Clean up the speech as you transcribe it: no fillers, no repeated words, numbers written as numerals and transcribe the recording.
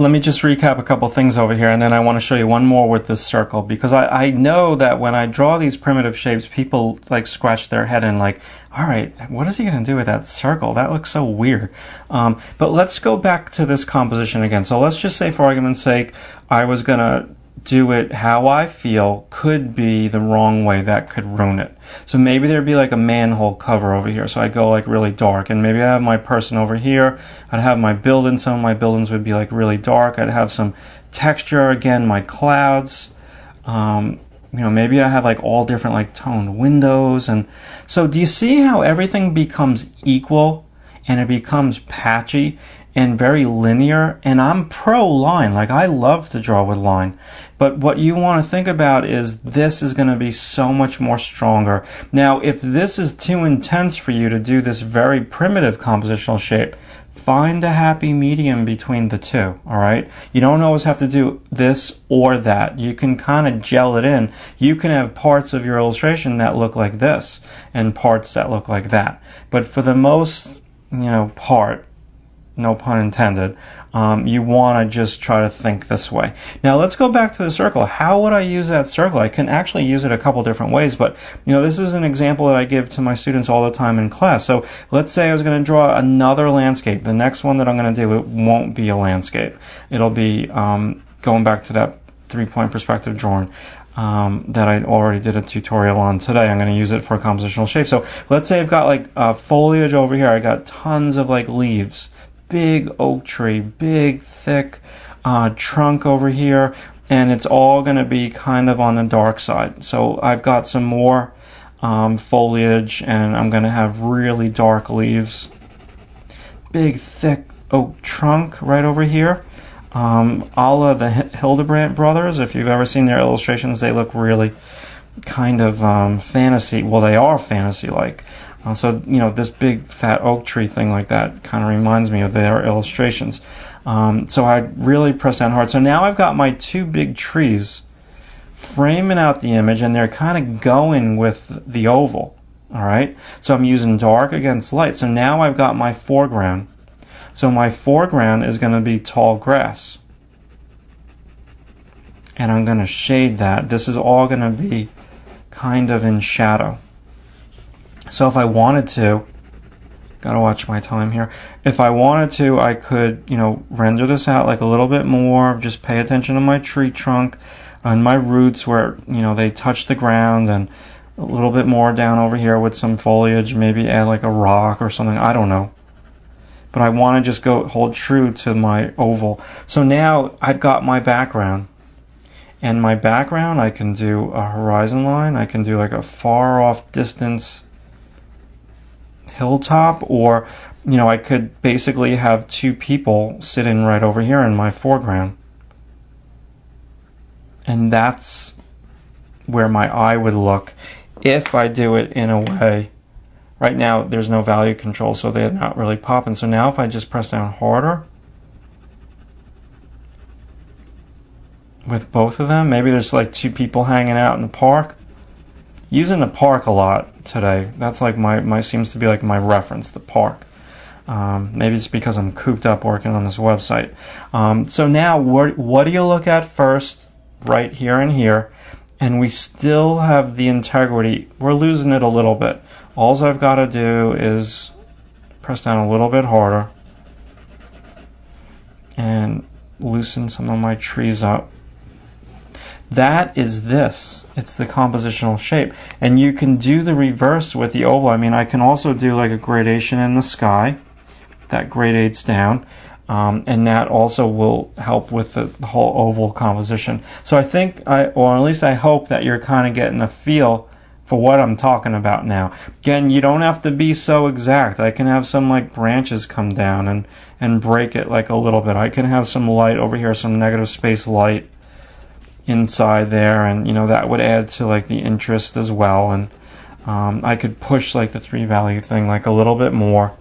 let me just recap a couple things over here, and then I want to show you one more with this circle, because I know that when I draw these primitive shapes, people like scratch their head and like, all right, what is he going to do with that circle? That looks so weird. But let's go back to this composition again. So let's just say, for argument's sake, I was going to do it how I feel could be the wrong way. That could ruin it. So maybe there'd be like a manhole cover over here. So I go like really dark, and maybe I have my person over here. I'd have my building. Some of my buildings would be like really dark. I'd have some texture again, my clouds. Maybe I have like all different like toned windows. And so do you see how everything becomes equal and it becomes patchy and very linear? And I'm pro line. Like, I love to draw with line. But what you want to think about is this is going to be so much more stronger. Now, if this is too intense for you to do this very primitive compositional shape, find a happy medium between the two, all right? You don't always have to do this or that. You can kind of gel it in. You can have parts of your illustration that look like this and parts that look like that. But for the most, part, no pun intended, you want to just try to think this way. Now let's go back to the circle. How would I use that circle? I can actually use it a couple different ways, but this is an example that I give to my students all the time in class. So let's say I was going to draw another landscape. The next one that I'm going to do, it won't be a landscape. It'll be going back to that 3-point perspective drawing that I already did a tutorial on today. I'm going to use it for a compositional shape. So let's say I've got like foliage over here. I got tons of like leaves. Big oak tree, big thick trunk over here, and it's all going to be kind of on the dark side. So I've got some more foliage, and I'm going to have really dark leaves. Big thick oak trunk right over here. A la the Hildebrandt brothers. If you've ever seen their illustrations, they look really kind of fantasy. Well, they are fantasy-like. So, this big fat oak tree thing like that kind of reminds me of their illustrations. So I really press down hard. So now I've got my two big trees framing out the image, and they're kind of going with the oval. All right? So I'm using dark against light. So now I've got my foreground. So my foreground is going to be tall grass. And I'm going to shade that. This is all going to be kind of in shadow. So if I wanted to, gotta watch my time here. If I wanted to, I could, render this out like a little bit more. Just pay attention to my tree trunk and my roots where, they touch the ground, and a little bit more down over here with some foliage. Maybe add like a rock or something. I don't know. But I want to just hold true to my oval. So now I've got my background. And my background, I can do a horizon line. I can do like a far off distance hilltop, or I could basically have two people sitting right over here in my foreground, and that's where my eye would look if I do it in a way. Right now there's no value control, so they're not really popping. So now if I just press down harder with both of them, maybe there's like two people hanging out in the park. Using the park a lot today. That's like my seems to be like my reference, the park. Maybe it's because I'm cooped up working on this website. So now what do you look at first? Right here and here. And we still have the integrity. We're losing it a little bit. All I've got to do is press down a little bit harder and loosen some of my trees up. That is this. It's the compositional shape. And you can do the reverse with the oval. I mean, I can also do like a gradation in the sky. That gradates down. And that also will help with the whole oval composition. So I think, or at least I hope that you're kind of getting a feel for what I'm talking about now. Again, you don't have to be so exact. I can have some like branches come down and break it like a little bit. I can have some light over here, some negative space light inside there, and that would add to like the interest as well. And I could push like the 3 value thing like a little bit more,